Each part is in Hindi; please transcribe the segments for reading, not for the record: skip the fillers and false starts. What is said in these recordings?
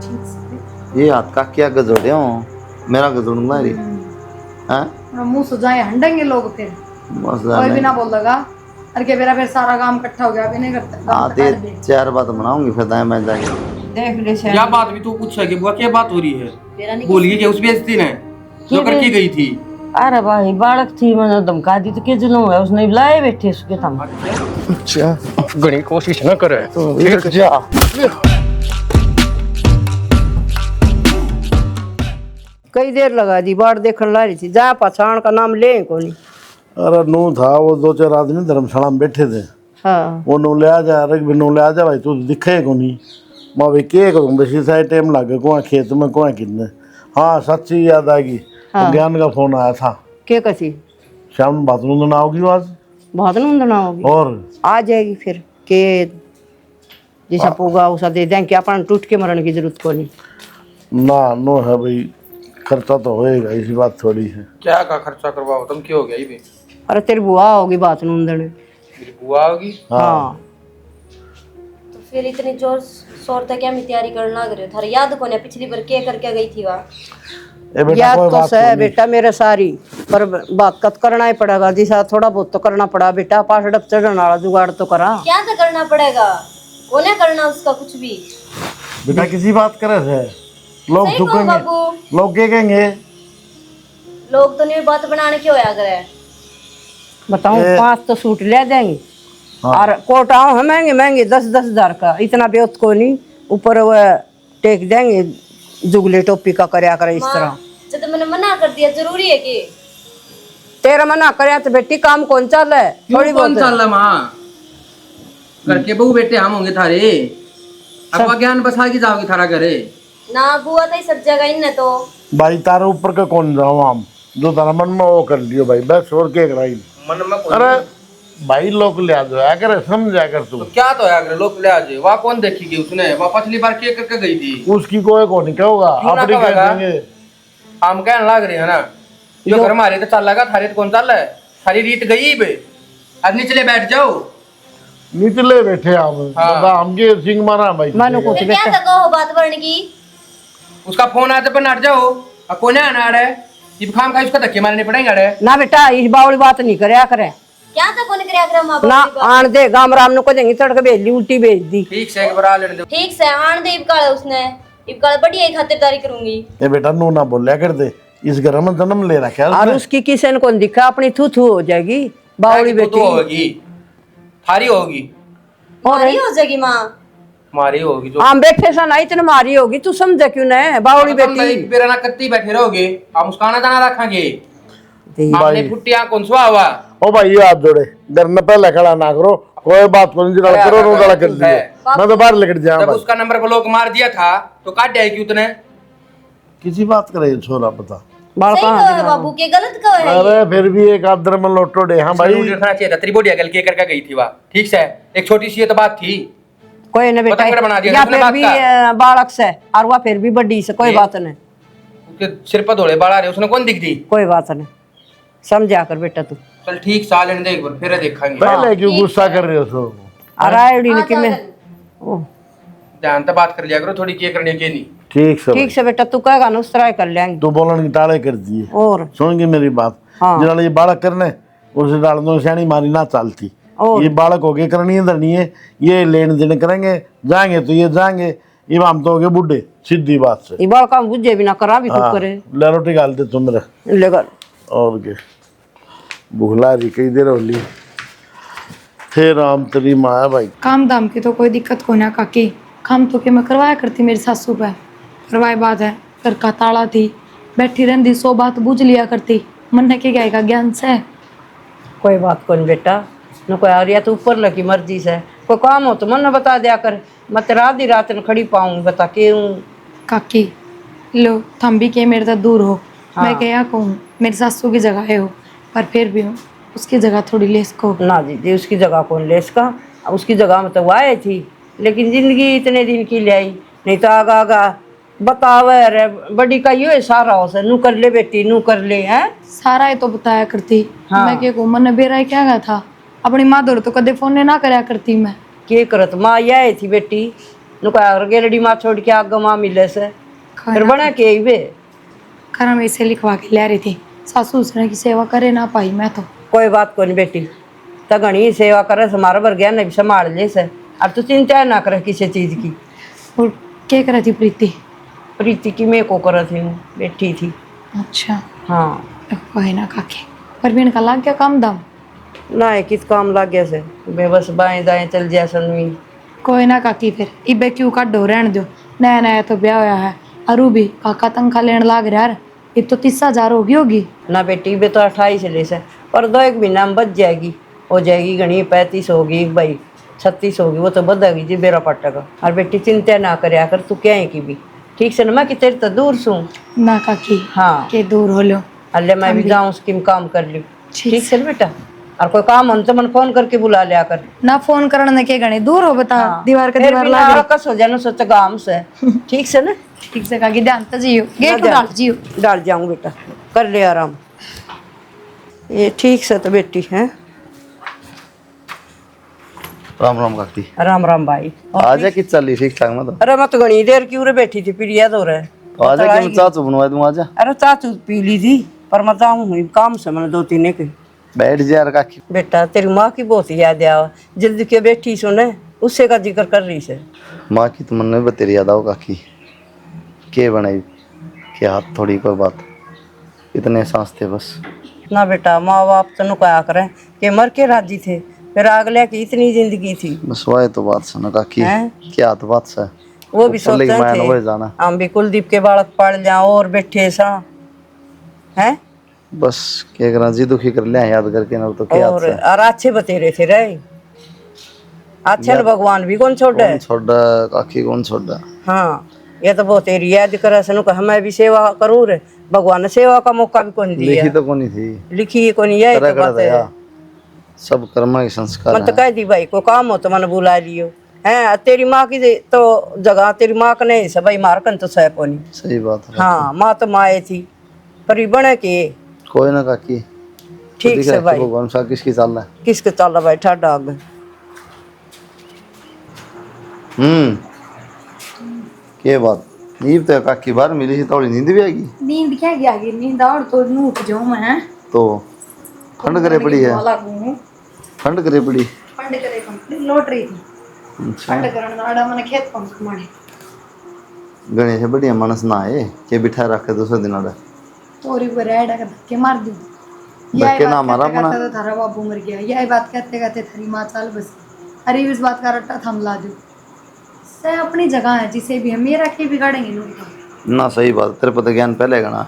ये हाथ का क्या गजोड़े हो, मेरा गजोड़ूंगा रे। हाँ मुंह सुझाए हंडेंगे लोग फिर, कोई भी ना बोलेगा। अरे के मेरा फिर सारा काम इकट्ठा हो गया, अभी नहीं करता आते 4 बात बनाऊंगी फिर दाएं मैं जाके देख ले क्या बात भी तू पूछ सके बुआ, क्या बात हो रही है? बोलिए क्या उस बेइज्जती ने जो करके गई थी? अरे भाई बालक थी, मैंने धमका दी तो के जुलूम है, उसने बुलाए बैठे उसके तम। अच्छा गणी कोशिश न करे तो एक जा कई देर लगा दी बाढ़ देखने ला रही थी, जा पछाण का नाम ले कोनी। अरे नू था वो 2-4 आदमी धर्मशाला में बैठे थे। हाँ वो नू ले आ जा, अरे भी नू ले आ जा भाई, तू दिखे को नहीं। मैं भाई के करूँ, बेसी सारे टाइम लगे को खेत में को कितने। हाँ सच्ची याद आ गई, हाँ। ज्ञान का फोन आया था। के कसी शाम में बात ना होगी आज, बहुत नंदना होगी और आ जाएगी फिर के जैसा पोगा उसा दे दें कि अपन टूट के मरने की जरूरत को नहीं। ना नो है भाई, खर्चा तो होएगा, इसी बात थोड़ी है। क्या का खर्चा करवाओ तुम, क्या हो गया ये? अरे तेरी बुआ होगी बात नंदने। मेरी बुआ होगी? हाँ तो फिर इतनी जोर शोर तक क्या मैं तैयारी करने लग रहे हो? थारे याद कौन है पिछली बार क्या करके गई थी वहाँ? ए बेटा याद कोई तो बात है बेटा मेरे सारी, पर बात कत करना ही पड़ेगा जिसा थोड़ा बहुत तो करना पड़ा बेटा। पास डब चढ़ने वाला जुगाड़ तो करा। क्या तो करना पड़ेगा, कोने करना उसका कुछ भी। बेटा किसी बात करे थे, लोग सही कहो झुकेंगे, बाबू, लोग क्या कहेंगे? लोग तो नहीं बात बनाने क्यों आया करे। बताऊं 5 तो सूट ले देंगे और कोट आओ है महंगे महंगे 10-10 हजार का, इतना बेहत को नहीं। ऊपर वह टेक देंगे जुगले टोपी का करया करे इस तरह। जब तो मैंने मना कर दिया, जरूरी है कि तेरा मना करया तो बेटी काम कौन चल है? थोड़ी कौन बहुत चल रहा माँ? घर के बहू बेटे हम होंगे थारे, अब ज्ञान बसा की जाओगी थारा घरे। ना बुआ तो सब जगह इन तो भाई तारे ऊपर का कौन जाओ, हम जो तारा मन में वो कर लियो भाई, बस और क्या कराई। मन में अरे भाई लोग ले आ जाया कर, समझा कर तू। तो क्या तो यार लोग ले आजे, वहाँ कौन देखेगी उसने? वहाँ पिछली बार क्या करके गई थी? उसकी कोई को नहीं कहोगा, क्यों ना अपनी कह कहेगा? देंगे। हम कहने लग रहे हैं ना, जो घर हमारे तो चल लगा, थारे तो कौन चल रहा है? थारी रीत गई बे, अब निचले बैठ जाओ। निचले बैठे हम, हाँ। हमके सिंह मारा भाई। मानो कुछ फिर क्या बेटा तो कहो बात बढ़ने की। उसका फोन आते पर नट जाओ, अब कौन है ना रहे? ये खाम खा उसका धक्के मारने पड़ेंगे रे। ना बेटा इस बावली बात नहीं करया करे क्या तो कौन करे आकर माँ ना। बाप आन दे गाम राम ने को देंगे तड़के भेज ली, उल्टी भेज दी। ठीक से एक बार आ लेने दो। ठीक से आन दे इबकाल उसने, इबकाल बढ़िया ही खातिरदारी करूंगी। ए बेटा नू ना बोलिया कर दे, इस घर में जन्म ले रखा है और उसने। उसकी किसी ने कौन दिखा, अपनी थू थू हो जाएगी बावली तो बेटी। होगी, थारी होगी, मारी हो जाएगी माँ। मारी होगी जो हम बैठे सा ना इतने मारी होगी, तू समझे क्यों न बावली बेटी। बेरा ना कत्ती बैठे रहोगे, हम मुस्काना दाना रखेंगे। दे। हमने फुट्टियां कौन सुहा हुआ? ओ भाई ये हाथ जोड़े, घर में पहले खड़ा ना करो, कोई बात को नहीं करो, नो गला कर दिए। मैं तो बाहर लेकर जाऊं जब भाई। उसका नंबर ब्लॉक मार दिया था तो काट दिया क्यों तूने? किसी बात करे छोरा बता। बाल सही कहाँ कहो है बाबू, के गलत कहो है ये। अरे फिर भी एक आदर में लोटो डे। हाँ भाई रखना चाहिए था, तेरी बोडिया गल के करके गई थी वहाँ, ठीक से एक छोटी सी ये तो बात थी। कोई न बेटा, पतंगड़ बना दिया या उसने फिर बात भी का। बालक से और वह फिर भी बड़ी से, कोई बात नहीं, उसके सिर पर धोले बाल आ रहे, उसने कौन दिख दी? कोई बात नहीं, समझा कर बेटा तू। चल ठीक साल लेने दे, एक बार फिर देखेंगे। पहले क्यों गुस्सा कर रहे हो सो? और आयोडी ने कि मैं हाँ, ध्यान तो बात कर लिया करो थोड़ी, क्या करनी है नहीं। ठीक से ठीक से बेटा तू कहेगा ना उस तरह कर लेंगे। तू बोलन की टाले कर दिए, और सुन मेरी बात। हाँ। जिन्होंने ये बालक करने उसे डाल दो, सियाणी मारी ना चालती। और? ये बालक हो गए करनी है धरनी है, ये लेन देन करेंगे, जाएंगे तो ये जाएंगे, ये हम तो हो गए बुढ़े, सीधी बात से। ये बाल काम बुझे बिना करा भी तू हाँ, करे ले रोटी डाल दे तुम मेरे लेकर। और के भूखला रही कई देर होली। फिर राम तेरी माँ है भाई। काम दाम की तो कोई दिक्कत को ना काकी, काम तो के मैं करवाया करती मेरी सासू पे, करवाए बात है। घर का ताला थी, बैठी रहती 100 बात बुझ लिया करती, मन ने के गायेगा ज्ञान से। कोई बात कौन बेटा, न कोई आ रही तो ऊपर लगी मर्जी से, कोई काम हो तो मन न बता दिया कर, मैं तो रात ही रात न खड़ी पाऊँ बता के हूँ। काकी लो थम भी के मेरे से दूर हो, हाँ। मैं क्या कहूँ मेरी सासू की जगह है हो, पर फिर भी हो उसकी जगह थोड़ी लेस को। ना दीदी उसकी जगह कौन ले, इसका उसकी जगह में तो वो आई थी, लेकिन जिंदगी इतने दिन की ले आई, नहीं तो आगा आगा बतावे रे बड़ी का यो सारा हो से, नू कर ले बेटी नू कर ले हैं। सारा ही तो बताया करती। हाँ। मैं क्या कहूँ मन ने बेरा क्या गया था, अपनी माँ दौड़ तो कदे फोन ने ना कराया करती मैं। के करत माँ ये आई थी बेटी, नुका गेलड़ी माँ छोड़ के आग माँ मिले से फिर बना के ही वे खाना में इसे लिखवा के ले रही थी सासू ससुर की सेवा करे ना पाई मैं तो। कोई बात को नहीं बेटी, तो घनी सेवा करे हमारा भर गया नहीं संभाल ले से। अब तो चिंता ना करे किसी चीज की। और क्या कर रही थी प्रीति? प्रीति की मैं को कर थी, बैठी थी। अच्छा हाँ कोई ना काके परवीन का लाग गया काम दाम? ना है किस काम लग गया से मैं बस बाएं दाएं चल जाए सनवी। कोई ना काकी फिर इबे क्यों काटो रहने दो, नया नया तो ब्याह होया है। अरू भी काका तंखा लेने लाग रहा यार, ये तो 30,000 होगी। ना बेटी बे तो 28 ले से पर 2 महीना में बच जाएगी, हो जाएगी घनी 35 होगी भाई 36 होगी, वो तो बदेगी जी बेरा पटेगा। और बेटी चिंता ना करया कर, तू क्या है की भी ठीक से ना मैं कि तेरे तो दूर सू ना काकी हाँ के दूर हो लो। अल्ले मैं भी जाऊँ उसकी काम कर ली ठीक से बेटा। और कोई काम हो तो मन फोन करके बुला लिया कर ना, फोन करने के गणे दूर हो बता। दीवार का दीवार लाग रही। कस हो जाना सोच गांव से ठीक से ना। ठीक से काकी ध्यान तो जियो, गेट डाल जियो। डाल जाऊं बेटा, कर ले आराम। ये ठीक से तो बेटी है। राम राम काकी। राम राम भाई। आजा कि चल रही ठीक ठाक में तो? अरे मैं तो घनी देर क्यों रे बैठी थी, फिर याद हो रहा है तो आजा कि मैं चाचू बनवा दूं आजा। अरे चाचू पी ली थी पर मैं जाऊँ काम से मैंने 2-3 के। बैठ जा यार काकी। बेटा तेरी माँ की बहुत याद आवा, जल्दी के बैठी सुने उससे का जिक्र कर रही से। माँ की तो मन में बतेरी याद आओ काकी, के बनाई के हाथ थोड़ी कोई बात, इतने सांस थे बस। ना बेटा माँ बाप तो नुकाया करें कि मर के राजी थे, फिर अगले की इतनी जिंदगी थी। बस वही तो बात सुना काकी, क्या तो बात सा वो भी सोचते थे हम भी कुलदीप के बालक पढ़ जाओ और बैठे सा हैं। बस क्या करा जी, दुखी कर लिया याद करके ना तो क्या और अच्छे बतेरे थे रे, अच्छे न भगवान भी कौन छोड़ा छोड़ा काकी, कौन छोड़ा। हाँ ये तो बहुत तेरी याद करे सनु का मैं भी सेवा करूँ रे, भगवान ने सेवा का मौका भी कौन दिया। लिखी तो कौन थी, लिखी कौन यही तो बात है, सब कर्मा के संस्कार। मैं तो कह दी भाई को काम हो तो मैंने बुला लियो है। तेरी माँ की तो जगह तेरी माँ का नहीं सब भाई मारकन तो सह को नहीं। सही बात है। हाँ माँ तो माए थी पर बने के कोई ना काकी ठीक से भाई। भगवान सा किसकी चाल है, किसके चाल रहा भाई ठाडा आग। के बात नींद तो काकी बाहर मिली थी, थोड़ी नींद भी आएगी। नींद क्या गया गी, नींद और तो नू उठ जाऊं मैं तो ठंड करे पड़ी है, ठंड करे पड़ी, फंड करे कंप्लीट लौट रही थी। फंड करन नाड़ा मैंने खेत पंख मारे गणेश बढ़िया मानस ना है के बिठा रखे दूसरे दिन आड़े तोरी को रेड़ा का धक्के मार दूं। धक्के ना मारा अपना तो थारा बाबू मर गया, यही बात कहते कहते थारी माँ चाल बस। अरे इस बात का रट्टा थमला दूं से अपनी जगह है, जिसे भी हम मेरा के बिगाड़ेंगे लोग ना। सही बात, तेरे पता ज्ञान पहले गना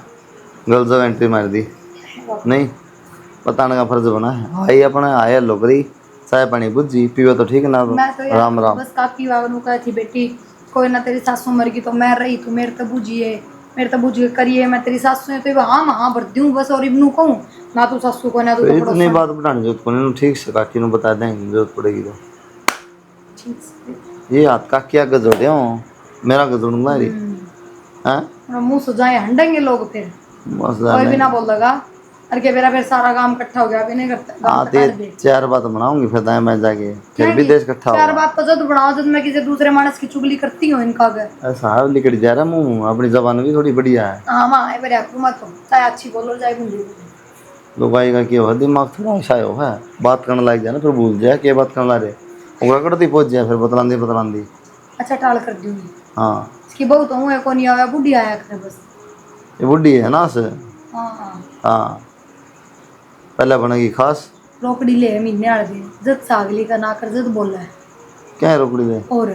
गर्ल्स जो एंट्री मार दी नहीं, बताने का फर्ज बना है। आई अपने आया लोकरी चाय पानी बुझी पीवे तो ठीक ना। मैं तो राम राम बस काकी वागनू कही थी बेटी कोई ना तेरी सासू मर गई तो मैं रही, तू मेरे तो बुझिए मेरे तो बुझ करिए, मैं तेरी सासू है तो हाँ भर दूँ बस। और इब्नू कहूँ ना तू सासू को ना तू तो इतनी बात बताने जरूरत को ठीक से काकी ने बता देंगे जरूरत पड़ेगी तो। ये हाथ काकी आगे जोड़े हूँ मेरा गजोड़ूंगा री हैं मुँह सजाए हंडेंगे लोग फिर कोई भी ना बोल देगा। अरे के मेरा फिर सारा काम इकट्ठा हो गया, अभी नहीं करता। आते 4 बात बनाऊंगी फिर दाएं मैं जाके फिर भी देश इकट्ठा 4 बात तो जब बनाओ जब मैं किसी दूसरे मानस की चुगली करती हूँ इनका घर ऐसा है लिकड़ जा रहा मुंह, अपनी जबान भी थोड़ी बढ़िया है। हाँ माँ है मेरे आपको मत हो चाहे अच्छी बोलो चाहे बुरी बोलो। लोग का क्या हो दिमाग थोड़ा ऐसा है, बात करने लग जाए ना फिर भूल जाए क्या बात करने ला रहे करती पहुंच जाए फिर बतलांदी। अच्छा टाल कर दूंगी। हाँ इसकी बहू तो हूँ कौन आया बुढ़ी आया करे बस। ये बुढ़ी है ना से। हाँ हाँ पहले बनेगी खास रोकड़ी ले महीने आड़ दे जद सागली का ना कर जद बोला है क्या रोकड़ी ले और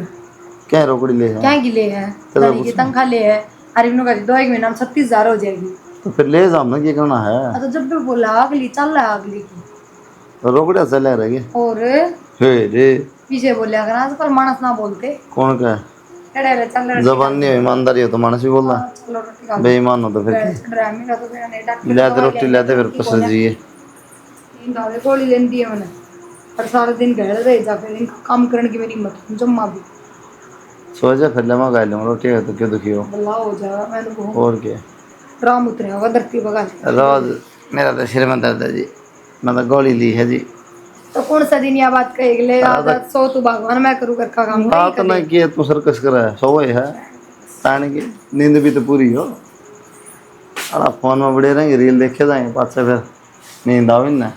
क्या रोकड़ी ले है क्या गिले है लड़ी की तनख्वाह ले है। अरे इन्हों का 2 महीना में 36,000 हो जाएगी तो फिर ले जाओ ना, क्या करना है। तो जब भी बोला अगली चल रहा है अगली की तो रोकड़िया चले रहेगी और हे रे पीछे बोलिया कर आजकल मानस ना बोलते कौन का चढ़े चल रहे जबान नहीं हो ईमानदारी हो तो मानस भी बोलना, चलो रोटी खा बेईमान हो तो फिर ड्रामे का तो मेरा नहीं डॉक्टर लेते रोटी लेते फिर पसंद जाइए। 3 दावे गोली लेनी दी है मैंने और सारा दिन घर रह जा फिर इनका काम करने की मेरी हिम्मत जम्मा भी सोचा फिर लमा गा लूँ रोटी है तो क्यों दुखी हो बल्ला हो जाएगा मैंने बहुत और क्या राम उतरे होगा धरती बगा रोज मेरा तो सिर में दर्द है जी, मैं तो गोली ली है जी तो कौन सा दिन या बात कहेगी ले आदत सो तू भगवान मैं करूँ घर का काम हाँ तो नहीं किए तू सर्कस करा है सो वही है ताने की नींद भी तो पूरी हो। अरे फोन में बड़े रहेंगे रील देखे जाएंगे पाँच से फिर नींद आवे ना।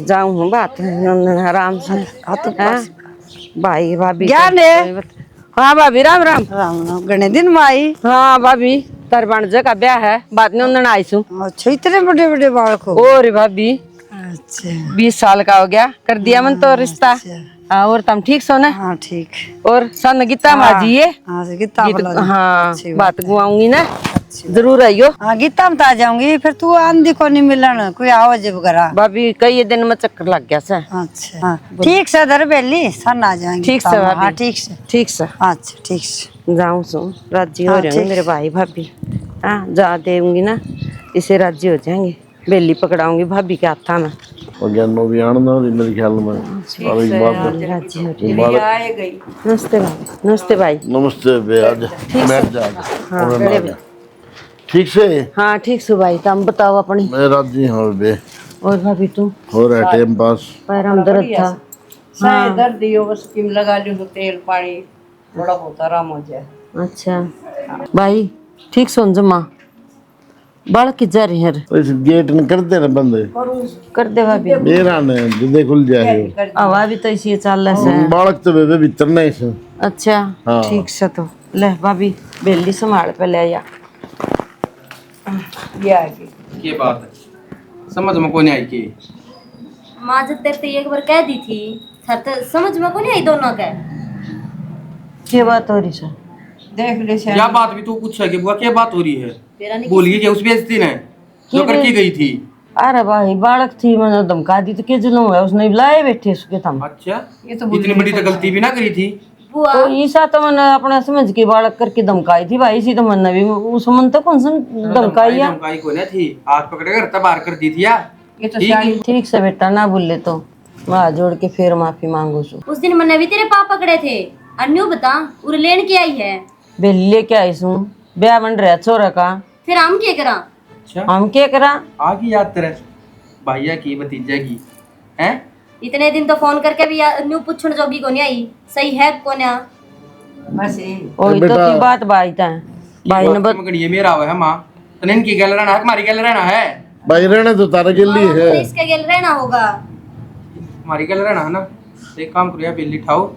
जाऊँ बात आराम से हाँ? भाई भाभी ज्ञान है। हाँ भाभी राम राम। राम राम गणे दिन में आई। हाँ भाभी तार भांजे का ब्याह है बाद में उन्होंने आई सू। अच्छा इतने बड़े बड़े बालक हो। और भाभी अच्छा 20 साल का हो गया कर दिया मन तो रिश्ता। हाँ और तुम ठीक सो ना। हाँ ठीक। और सन गीता माजी ये हाँ से गीता बोला। हाँ अच्छी बात गुआऊंगी ना जरूर आइयो। हाँ गीता में तो आ जाऊंगी फिर तू आंधी को नहीं मिलन कोई आवाज वगैरह। भाभी कई दिन में चक्कर लग गया सर। अच्छा हाँ ठीक से दर बेली सन आ जाएंगे। ठीक से भाभी। हाँ ठीक से। ठीक से अच्छा ठीक से जाऊँ सो राजी हो हाँ, रहे होंगे ठीक। मेरे भाई भाभी। हाँ जा देंगी ना इसे राजी हो जाएंगे बेली पकड़ाऊंगी भाभी के हाथा में। और ज्ञानो भी आना ना मेरे ख्याल में और एक बात राजी हो जाएंगे। नमस्ते भाई नमस्ते भाई। नमस्ते बे आज बैठ जा हाँ और बड़े मैं ठीक से हाँ ठीक से भाई तुम बताओ अपनी। मैं राजी हूँ बे और भाभी तुम हो रहा टाइम पास। पैर में दर्द था। हाँ। दर्द दियो बस किम लगा लियो तो तेल पानी थोड़ा बहुत आराम हो जाए। अच्छा भाई ठीक सुन जमा बाल की जा रही है इस गेट न करते ना बंद कर दे भाभी। मेरा ने जिदे खुल जाए हवा भी तो इसी चल रहा है। बालक तो बे भीतर नहीं से। अच्छा हाँ। ठीक से तो ले भाभी बेली संभाल पे ले आ ये आगे। ये बात है समझ में कौन आई की माँ जब तेरे तो एक बार कह दी थी सर तो समझ में को नहीं आई दोनों का। क्या बात हो रही सर। देख ले क्या बात भी तू पूछ कि बुआ क्या बात हो रही है तेरा नहीं बोलिए कि उस बेइज्जती ने जो करके गई थी। अरे भाई बालक थी मैंने धमका दी तो क्या जुलूम है उसने बुलाए बैठे उसके थम। अच्छा इतनी बड़ी तो गलती भी ना करी थी। बुआ तो ईसा तो मैंने अपना समझ के बालक करके धमकाई थी भाई इसी तो मैंने भी उस मन तो कौन सा धमकाई है। धमकाई को ना थी हाथ पकड़ कर तबार कर दी थी यार। ठीक से बेटा ना भूले तो मैं हाथ जोड़ के फिर माफी मांगू सु। उस दिन मैंने भी तेरे पापा पकड़े थे अन्यू बता उर लेन के आई है बेली लेके आई सू ब्याह बन रहा छोरा का फिर हम क्या करा। अच्छा हम क्या करा। आगी याद तेरे भैया की भतीजा की हैं इतने दिन तो फोन करके भी अन्यू पूछण जोगी को नहीं आई सही है कौन है। बस वही तो की बात भाई था भाई ने मगड़ी मेरा है माँ तो इनकी गल रहना है हमारी गल रहना है। भाई रहने तो तारा के लिए है तो इसके गेल रहना होगा। हमारी गल रहना है ना तो एक काम करिए बिल्ली ठाओ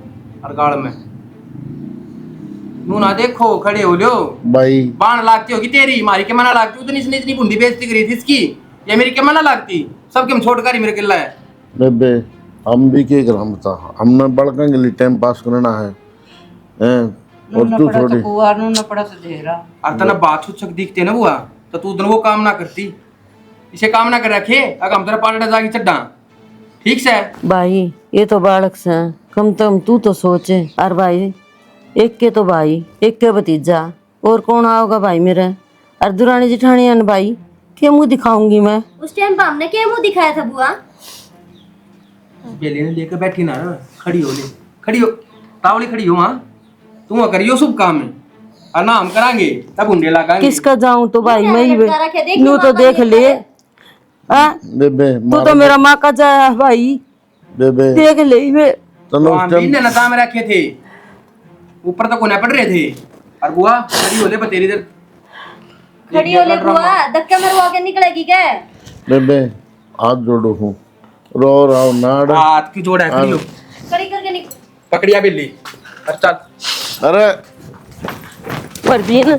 और गाड़ में नू ना देखो खड़े हो लो भाई बाण लागती होगी तेरी मारी के मना लागती उतनी इसने इतनी बुंडी बेइज्जती करी थी इसकी ये मेरी के मना लागती सबके हम छोड़ कर ही मेरे किला है। बेबे हम भी क्या कर हम बता हमने बड़का के लिए टाइम पास करना है हैं और तू थोड़ी कुआर न पड़ा तो दे रहा। और तना बात छुच्छक दिखते ना बुआ तो तू उधर वो काम ना करती इसे काम ना कर रखे अगर हम तेरा पालटा जाके चड्डा ठीक से। भाई ये तो बालक से कम से कम तू तो सोचे और भाई एक के तो भाई एक के भतीजा और कौन आओगा भाई मेरा और दुरानी जिठानी है भाई क्या मुंह दिखाऊंगी मैं। उस टाइम पर हमने क्या मुंह दिखाया था बुआ। बेली ने लेकर बैठी ना खड़ी हो ले खड़ी हो तावली खड़ी हो हाँ तू करियो शुभ काम है और ना हम करांगे तब हुंडे लगाएंगे। किसका जाऊं तो भाई मैं ही लटका रखे, देखिए नू तो माँ देख का ले हाँ? बेबे तू तो मेरा माँ का जाया भाई बेबे देख ले वे। तनो हम भी ने नता में रखे थे ऊपर तो कोने पड़ रहे थे और बुआ खड़ी हो ले बतेरी इधर खड़ी हो ले बुआ धक्के मरवा के निकलेगी क्या। बेबे हाथ जोड़ो हूँ रो रहा नाड़ हाथ की जोड़ है खड़ी हो खड़ी करके निकल पकड़िया बिल्ली अच्छा अरे परवीन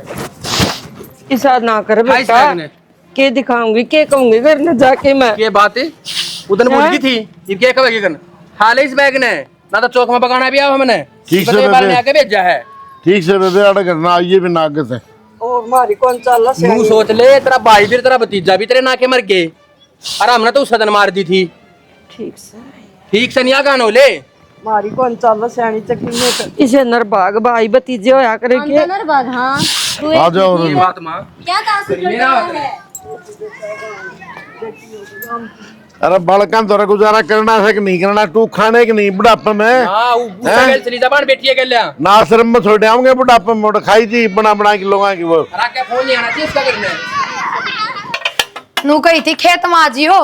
ऐसा ना कर हाय बेटा साहब ने के दिखाऊंगी के कहूंगी घर न जाके मैं। ये बात है उधर बोल गई थी ये क्या कहेगी करना हाल इस बैग ने ना तो चौक में पकाना भी आओ हमने ठीक से बदले बार बेबे। ने आके भेजा है। ठीक से बेबे अड़ करना आइए भी नागत है और मारी कौन चल तू सोच ले तेरा भाई भी तेरा भतीजा भी तेरे नाके मर गए और हमने तो सदन मार दी थी ठीक से नहीं आ गानो ले मारी कौन चल सयानी चक्की में इसे नरभाग भाई भतीजे होया करे के अंदर बाग हाँ तू आ जाओ ये बात माँ क्या कहा सुन रहा है। अरे बड़का तोरा गुजारा करना है कि नहीं करना तू खाने की नहीं बुढ़ापे में हाँ उसका गल चली जबान बैठी है गल ना आश्रम में छोड़े आऊंगे बुढ़ापे में खाई जी बना बना के लोगों की वो राके फोन नहीं आना चाहिए इसका करना है। नू कही थी खेत में आजी हो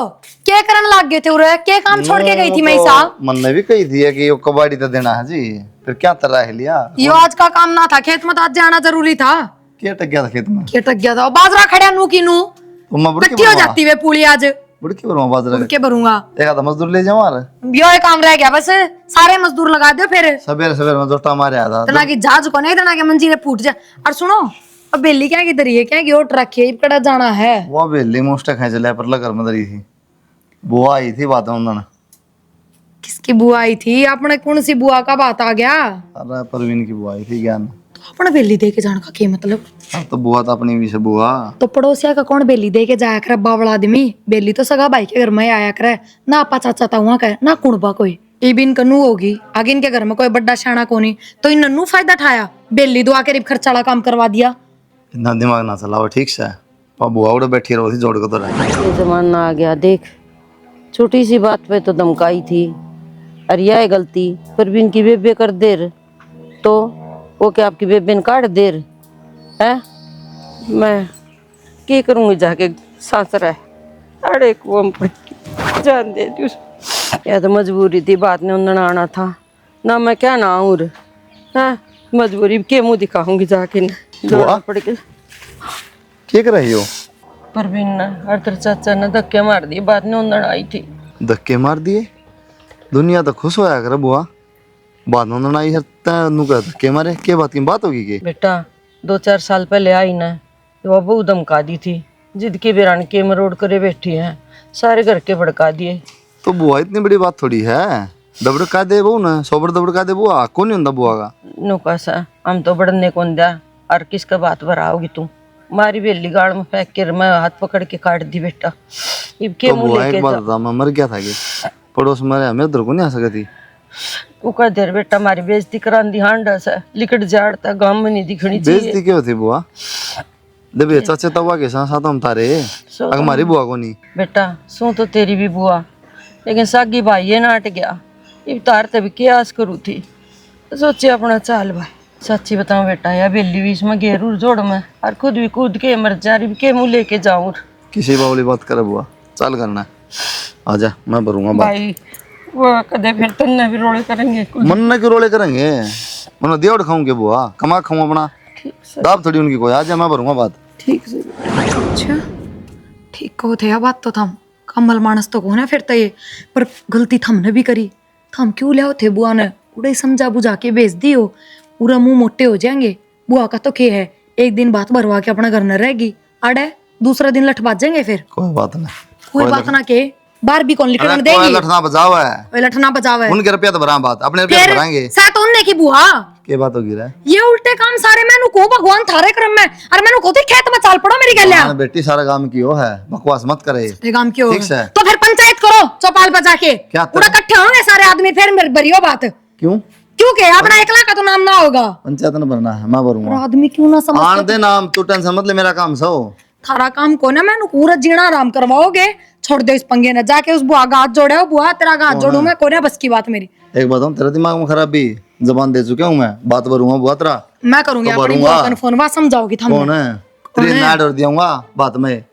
क्या करन लाग गए थे उरे? क्या काम छोड़ के गई थी मैं साहब? मन ने भी कही थी कि यो कबाड़ी तो देना है जी, फिर क्या तरह है लिया? यो आज का काम ना था, खेत में तो आज जाना जरूरी था। क्या टक गया था खेत में? क्या टक गया था? बाजरा खड़ा नू की नू तो मैं बुड़की गट्टी हो जाती वे पूरी आज। बुड़की भरवा बाजरा के भरूंगा एक आधा मजदूर ले जाऊं यार। यो एक काम रह गया बस, सारे मजदूर लगा दो फिर। सवेरे सवेरे में जोटा मारे आया था। तना की जहाज को नहीं, तना के मंजी ने फूट जा। और सुनो, अब बेली क्या की दरी है, क्या की ओट रखी है, कड़ा जाना है। वो बेली मुस्टा खेच ले पर लगर में दरी थी। बुआ आई थी बात में। किसकी बुआ आई थी? आपने कौन सी बुआ का बात आ गया? अरे परवीन की बुआ आई थी ज्ञान। तो अपने बेली दे के जाने का क्या मतलब? अब तो बुआ तो अपनी भी से बुआ। तो पड़ोसिया का कौन बेली दे के जाया करे? बावड़ा आदमी बेली तो सगा भाई के घर में आया करे ना। आपा चाचा था वहां का ना कुणबा कोई ये भी इनका नू होगी। आगे इनके घर में कोई बड़ा शाना कोनी, तो इन नन्नू फायदा उठाया। बेली दुआ के खर्चा वाला काम करवा दिया। इतना दिमाग ना चलाओ ठीक से। बुआ उड़े बैठी रहो थी जोड़ के तो रहे। ये जमाना आ गया देख, छोटी सी बात पे तो धमकाई थी। अरे यह है गलती परवीन की बेबे कर देर तो वो क्या आपकी बेबे ने काट देर है? मैं क्या करूँगी जाके सासरा है। अरे को जान दे दी या तो मजबूरी थी, बात ने उन्होंने आना था ना। मैं क्या ना आऊँ है मजबूरी के मुँह दिखाऊंगी जाके दौड़ना पड़ के। क्या कर रही हो? परवीन ने हर तेरे चाचा ने धक्के मार दिए, बात ने उन्होंने आई थी। धक्के मार दिए? दुनिया तो खुश होया करे बुआ। बात में आई है तू का धक्के मारे? क्या बात की बात होगी के? बेटा 2-4 साल पहले आई ना, वो बहु धमका दी थी। जिद के बिरान के मरोड़ करे बैठी है, सारे घर के भड़का दिए। तो बुआ इतनी बड़ी बात थोड़ी है। दबड़का दे बहू ना, सोबर दबड़का दे बुआ। कौन नहीं बुआ का? नुका सा हम तो बढ़ने कौन दिया। और किसका बात भराओगी तू? मारी बेली गाड़ में फेंक के मैं हाथ पकड़ के काट दी बेटा। इब के तो मुंह बुआ लेके एक बात बता, मैं मर गया था कि पड़ोस में रहा, मेरे उधर को नहीं आ सकती। वो कह देर बेटा मारी बेइज्जती करा दी हांडा सा लिकट जाड़ता गांव में नहीं दिखनी चाहिए। बेइज्जती क्यों थी बुआ? दबे चाचे तवा के साथ हम तारे अगर हमारी बुआ को नहीं। बेटा सू तो तेरी भी बुआ, लेकिन सागी भाई ये नाट गया। इब तार तभी क्या आस करू थी, सोचे अपना चाल भाई। सच्ची बताऊं बेटा, या बेली बीच में घेरू जोड़ में और खुद भी कूद के मर जा रही के मुंह लेके जाऊं। किसी बावली बात करे बुआ, चाल करना है। आजा मैं भरूंगा बात। भाई वो कदे फिर तुमने भी रोड़े करेंगे। मन न क्यों रोले करेंगे? मन देवड़ खाऊंगे बुआ, कमा खाऊं अपना। दाब थोड़ी उनकी कोई। आजा मैं भरूंगा बात। ठीक से अच्छा ठीक कहो थे या बात तो थम कमल मानस तो कौन है फिर तो ये, पर गलती थमने भी करी। थम क्यों ले थे बुआ ने? उड़े समझा बुझा के भेज दी हो, पूरा मुंह मोटे हो जाएंगे। बुआ का तो क्या है, एक दिन बात भरवा के अपना घर न रहेगी, अड़े दूसरा दिन लठ बाजेंगे। फिर कोई बात नहीं। कोई बात ना के बार भी कौन लिखने कोई देगी? लठना बजाओ है। कोई लठना बजावे उनके रुपया तो भरा बात, अपने रुपया फिर भराएंगे। साथ उनने की बुआ क्या बात होगी रे? ये उल्टे काम सारे मैनू को भगवान थारे क्रम में, अरे मैनू को खेत में चाल पड़ो मेरी गलिया। हाँ, बेटी सारा काम की हो है, बकवास मत करे। ये काम क्यों? ठीक से। तो फिर पंचायत करो चौपाल बजा के, क्या पूरा इकट्ठे होंगे सारे आदमी, फिर मेरी भरियो बात। क्यों? क्योंकि अपना एकला का तो नाम ना होगा। पंचायत न बनना है, मैं और भरूंगा। आदमी क्यों ना समझ? आन दे नाम, तू टेंशन मत ले, मेरा काम सो। थारा काम को ना मैंने पूरा जीना आराम करवाओगे। छोड़ दो इस पंगे न, जाके उस बुआ का हाथ जोड़े हो। बुआ तेरा का हाथ जोड़ू मैं, कोने बस की बात मेरी। एक बात हूँ, तेरे दिमाग में खराबी, जबान दे चुका हूँ मैं, बात भरूंगा बुआ तेरा। मैं करूंगी तो अपनी भरूंगा। बुआ का फोन, बात समझाओगी थम। कौन है? तेरी नाड़ और दियाऊंगा बात में,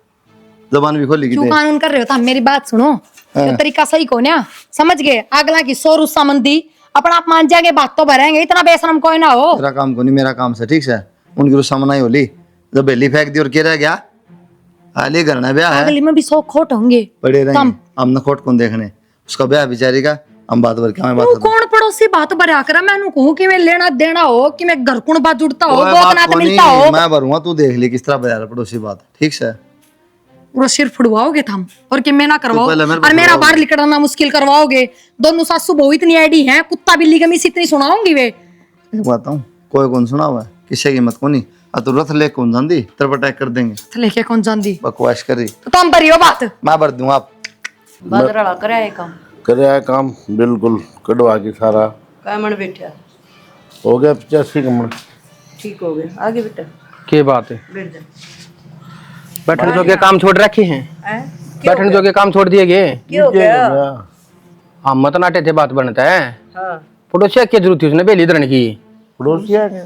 जबान भी खोली की क्यों कानून कर रहे हो? थम मेरी बात सुनो, ये तरीका सही को ना समझ गए? अगला की सौ रुस्सा मंदी अपना आप मान जाएंगे, बात तो भरेंगे, इतना बेशरम कोई ना हो। तेरा काम को नहीं, मेरा काम से। ठीक से। उनकी रुस्सा मनाई होली, जब बेली फेंक दी और क्या रह गया? हाली करना ब्याह है, अगली में भी सौ खोट होंगे पड़े रहेंगे। हम न खोट कौन देखने, उसका ब्याह बेचारी का, हम बात भर के हमें बात तू कौन पड़ोसी बात भरा करा? मैंने कहूं कि मैं लेना देना हो, कि मैं घर कुण बात जुड़ता हो, बहुत नात मिलता हो। मैं भरूंगा, तू देख ली किस तरह बजा रहा पड़ोसी बात। ठीक से। पूरा सिर फुड़वाओगे थम, और कि मैं ना करवाओ, पहले मेरे को और मेरा फुड़वाओगे। बाहर निकलना मुश्किल करवाओगे। दोनों सासू बहू इतनी आईडी है, कुत्ता बिल्ली की मिस इतनी सुनाऊंगी वे। एक बात हूँ, कोई कौन सुना हुआ है, किसी की मत कोनी। तू रथ ले कौन जानती, तेरे पर अटैक कर देंगे। तो लेके कौन जानती? बकवास करी, तो तुम भरियो बात। मैं भर दूंगा। आप बादरा करे है काम कराया काम बिल्कुल कटवा के सारा काय मन बैठा हो गया 85 कमर। ठीक हो गया। आगे बेटा क्या बात है? बैठ जा। बैठने जो के काम छोड़ रखे हैं, बैठने जो के काम छोड़ दिए गए। क्या हो गया? हम मत नाटे थे, बात बनता है। हाँ पड़ोसिया क्या जरूरत थी उसने बेली धरने की? पड़ोसिया के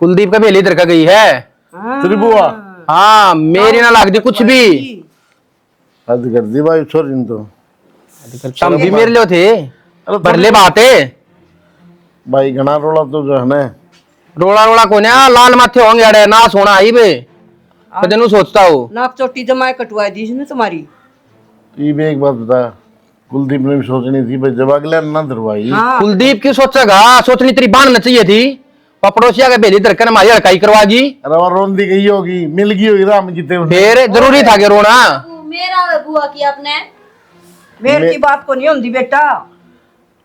कुलदीप का बेली धर का गई है। तेरी बुआ हाँ मेरी ना लाग दी कुछ भी। हद कर दी भाई छोरी ने तो। तुम भी मेरे लिए थे अरे भरले बात है भाई घना रोला तो जो है ना रोड़ा रोड़ा कोने लाल माथे होंगे अड़े ना सोना आई बे कदे नु सोचता हो नाक चोटी तो मैं कटवा दी इसने तुम्हारी। ये भी एक बात बता, कुलदीप ने भी सोचनी थी भाई जब अगले ना दरवाई। हाँ कुलदीप की सोचेगा सोचनी तेरी बांध न चाहिए थी और पड़ोसिया के बेली धरकर हमारी हड़काई करवागी अरे और रोंदी गई होगी, मिल गई होगी राम जीते उन्हें। फिर जरूरी था कि रोना मेरा बुआ की आपने मेरे की बात को नहीं होती बेटा।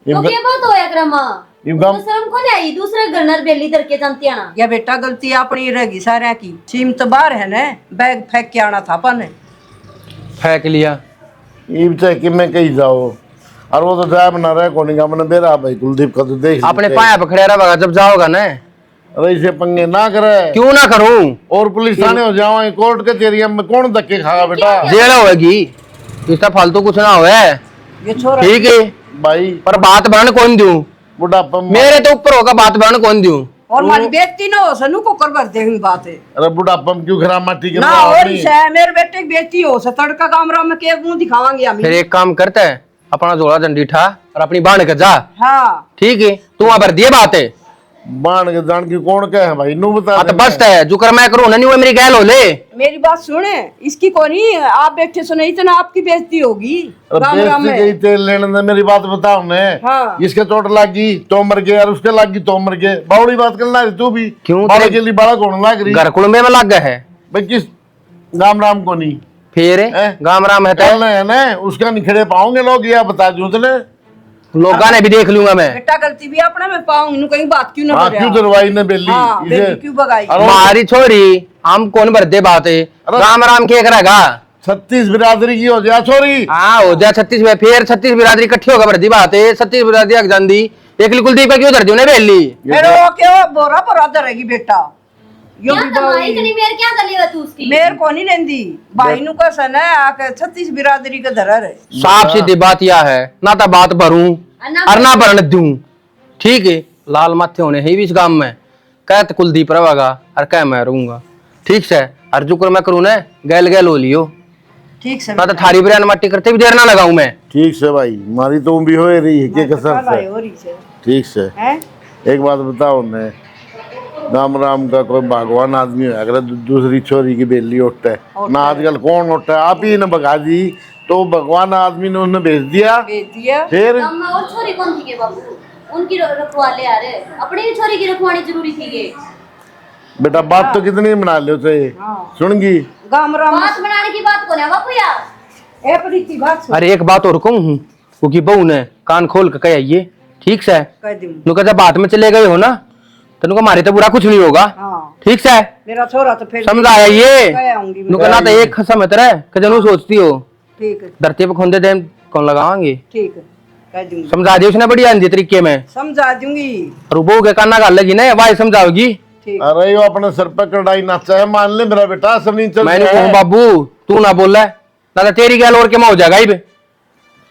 तो ये बात होया क्रमा ये तो गम शर्म को नहीं आई दूसरे गनर बेली धर के जानती आना। या बेटा गलती अपनी रहेगी सारे की। सीम तो बाहर है ना, बैग फेंक के आना था अपन ने। फेंक लिया ये चाहे कि मैं कहीं जाओ और वो तो जाए बना रहा है कोनी का मैंने बेरा भाई कुलदीप का तो देख अपने पाया पकड़े रहा जब जाओगा ना अरे इसे पंगे ना करे क्यों ना करूं और पुलिस थाने हो जाओ कोर्ट कचहरी में कौन धक्के खागा बेटा। जेल होगी इसका फालतू कुछ ना होए ये छोरा ठीक है भाई पर बात बन कौन दूं बुढ़ापा में- मेरे तो ऊपर होगा बात बन कौन दूं और हमारी बेइज्जती ना हो सनु को कर भर देंगे बात है अरे बुढ़ापा में क्यों खराब माटी के ना रहा और आदमी? इसे मेरे बेटे की बेइज्जती हो स तड़का कामरा में के मुंह दिखावांगे हम। फिर एक काम करते है अपना जोड़ा डंडी ठा और अपनी बाण के जा हाँ ठीक है तू वहां भर दिए बात है बाण के जान की कौन क्या है भाई नू बता हाँ तो दे। बस है जो कर मैं करूँ नहीं वो मेरी गैल हो ले मेरी बात सुने इसकी को नहीं आप बैठे सुने इतना आपकी बेइज्जती होगी अरे कामरा बेइज्जती में। गई तेल लेने दे मेरी बात बताओ ने हाँ। इसके चोट लगी तो मर गए और उसके लगी तो मर गए बावड़ी बात करना रही तू भी क्यों बाड़ा तेरे- के लिए बड़ा कौन लाग रही घर कुड़मे में लग गए है भाई किस राम राम को नहीं फिर हैं? गाम राम है कहना है ना उसका निखड़े पाओगे लोग या बता दूं तने लोगा ने भी देख लूंगा मैं बेटा गलती भी अपने में पाऊंगी नु कहीं बात क्यों ना हाँ करे क्यों दरवाई ने बेली हाँ बेटी क्यों भगाई। अरे हमारी छोरी हम कौन भर दे बात है राम राम के करेगा 36 बिरादरी की हो जा छोरी हाँ हो जाए 36 में फिर 36 बिरादरी इकट्ठी होगा भर दी बात है 36 बिरादरी अग जान दी एक कुलदीप का क्यों धर दी उन्हें बेली फिर वो क्यों बोरा बोरा धरेगी बेटा यो क्या भी कमाई बावली। इतनी मेर क्या गली है तू उसकी मेर को नहीं लेंदी भाई नु का सन है आके 36 बिरादरी का धरर है। साफ सीधी बात यह है ना तो बात भरूं और ना भरन दूं ठीक है लाल माथे होने ही भी इस गांव में कह तो कुलदीप रहेगा और कह मैं रहूंगा ठीक से और जो मैं करूँ ना गैल गैल हो लियो ठीक से ना तो थारी बिरयानी मट्टी करते भी देर ना लगाऊं मैं ठीक से भाई मारी तो भी हो रही है के कसर से हो रही से ठीक से हैं एक बात बताओ ने राम राम का कोई भगवान आदमी है अगर दूसरी छोरी की बेली उठता है ना आजकल कौन उठता है आप ही ने भगा दी तो भगवान आदमी ने उन्हें भेज दिया भेज दिया। फिर गाँव में और छोरी कौन थी के बाबू उनकी रखवाले आ रहे अपनी भी छोरी की रखवानी जरूरी थी ये बेटा बात तो कितनी बना लो चाहिए सुनगी गामरा में बात बनाने की बात को ना बापू यार ए प्रीति बात सुन अरे एक बात और कहूँ क्योंकि बहू ने कान खोल के कह ये ठीक से कह दूं। नुका जब बात में चले गए हो ना तो नुका मारे तो बुरा कुछ नहीं होगा हाँ ठीक से मेरा छोरा तो फिर समझाया ये कह आऊंगी मैं। नुका ना तो एक समय तरह कि जनू सोचती हो ठीक है धरती पे खोंदे टाइम कौन लगावांगे ठीक है कह दूंगी समझा दिया उसने बढ़िया हिंदी तरीके में समझा दूंगी और वो बहू के काना गाल लगी ना वाई समझाओगी ठीक अरे यो अपने सर पे कड़ाई नाचा है मान ले मेरा बेटा सब नहीं चल मैंने रहा कहूँ है। बाबू तू ना बोल रहा है ना तो तेरी गैल और के में हो जाएगा ही बे।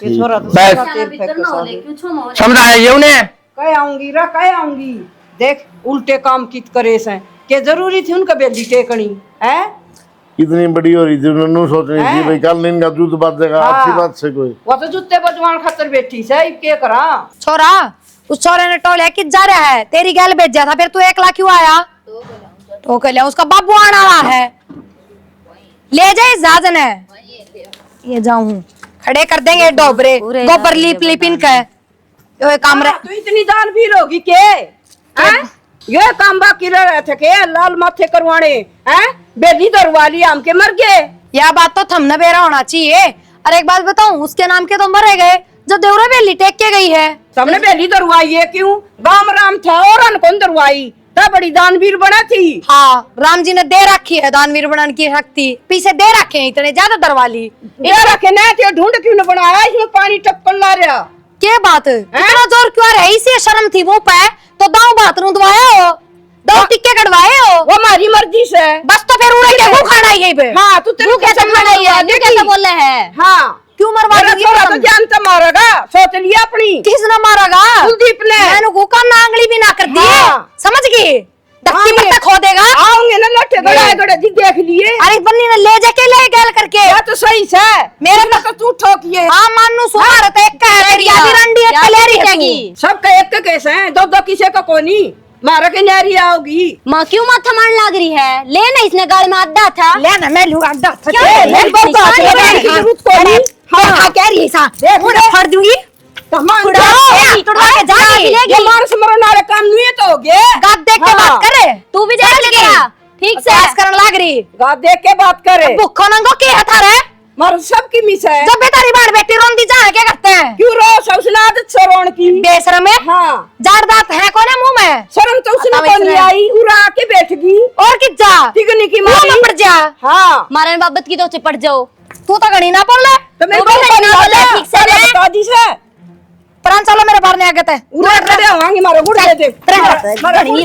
ये छोरा तो बस। सारा तेल भीतर फेंक ना के हो ले साथ। क्यों छो मोह समझाया ये उन्हें कह आऊंगी रा कह आऊंगी देख उल्टे काम कित करे से के जरूरी थी उनका बेली टेकनी है कितनी बड़ी हो रही थी उन्होंने सोच रही थी भाई कल इनका दूध बाजेगा हाँ। अच्छी बात से कोई वो तो जूते बजवान खातर बैठी से अब के करा छोरा उस छोरे ने टोलिया कि जा रहा है तेरी गैल भेजा था फिर तू 1 लाख क्यों आया तो कह लिया उसका बाबू आना वाला है ले जाए जाजन है ये जाऊं खड़े कर देंगे डोबरे गोबर लीप लीप इनका ये काम रे तो इतनी दान भी होगी के हैं ये काम बाकी रह थे के लाल माथे करवाने हैं बेली दरवाली आम के मर गए यह बात तो थमना बेरा होना चाहिए। और एक बात बताऊं उसके नाम के तो मरे गए जो देवरा बेली टेक के गई है। सबने बेली दरवाई है क्यों गाम राम था और अनकौन दरवाई तब बड़ी दानवीर बना थी। हाँ राम जी ने दे रखी है दानवीर बनने की शक्ति पीछे दे रखे हैं इतने ज्यादा दरवाली ये रखे ना थे ढूंढ क्यों न बनाया इसमें पानी टपकन ला रहा के बात इतना जोर क्यों आ रहा है इसे शर्म थी मुंह पे तो दाऊ बात नु दवाया हो दो टिक्के कटवाए हो वो हमारी मर्जी से बस तो फिर उड़े के मुंह खाना ही यहीं पे हाँ तू तेरे कैसे खाना ही है ये कैसे बोल रहे हैं हाँ क्यों मरवा मेरा दूंगी छोरा तो तुम? जान तो मारेगा सोच लिया अपनी किसने मारागा कुलदीप ने मैंने गुका नांगली भी ना कर दी है हाँ। समझ गई दक्ती हाँ, में खो देगा आऊंगे ना लट्ठे गड़ा गड़ा जी देख लिए अरे बन्नी ने ले जाके ले गैल करके या तो सही से मेरे में तो तू ठोकिए। हाँ मानू सुमार तो एक है तेरी आधी रंडी एक कलेरी है तू। सबका एक का कैसे है, दो दो किसी का कोनी मारा के न्यारी आओगी। माँ क्यों माथा मारने लग रही है? ले ना इसने गाल में अड्डा था। ले ना मैं लूंगा अड्डा था क्या ले ले? बहुत बात निशान है है। जरूरत कोनी। हाँ कह रही है सा मुझे फड़ दूंगी तमाम टुटवा के जाएगी ये मार से मरने वाला काम नहीं है तो हो गया। गात देख के बात करे तू भी देख लेगा ठीक से। बस करने लग रही गात देख के बात करे। भूखो नंगो के हथा रे मार सबकी मिस है। जब बेतारी बाण बेटी रोंदी जा क्या करते हैं क्यों रो सबसे आदत शरण की। बेशरम है हाँ जार दांत है कोने मुंह में शर्म तो उसने बताओ को नहीं इसने। आई, उड़ा के बैठ गई। और किस जा तिगनी की मुंह में मारी। पड़ जा हाँ मारे बाबत की तो चिपट जाओ। तू तो गणी ना बोल ले तो मेरे तो को भी नहीं बोला, ठीक से रे। बता दी से प्राण चलो मेरे बाहर नहीं आगे थे उड़ा खड़े होंगे मारो गुड़ दे दे। मारा गुड़ दे।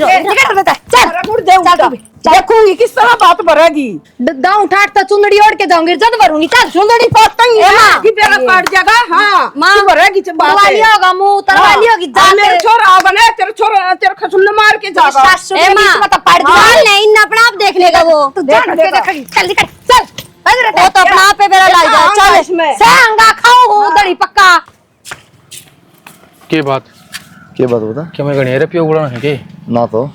चल मारा गुड़ दे उल्टा। देखूंगी किस तरह बात भरेगी। दाऊ ठाट तो चुंदड़ी ओढ़ के जाऊंगी जद भरूंगी चल सुंदरी पतंग ए माँ। की बेरा काट जाएगा। हाँ माँ। तू भरेगी तो बात तरवाली है। होगा मुंह तरवाली होगी हाँ, जान मेरे छोरा आ बने तेरे छोरा तेरे खसुन मार के जाएगा। सासू ए के माँ, बीच में तो पड़ हाँ, जा नहीं इन अपना आप देख लेगा वो। तू जान के देखेगी चल निकल चल वो तो अपना आप पे बेरा लाई हाँ, जाए। चल इसमें सांगा खाओ दड़ी पक्का के बात क्या बात बता क्या मैं गणेर पियो गुड़ा है के ना तो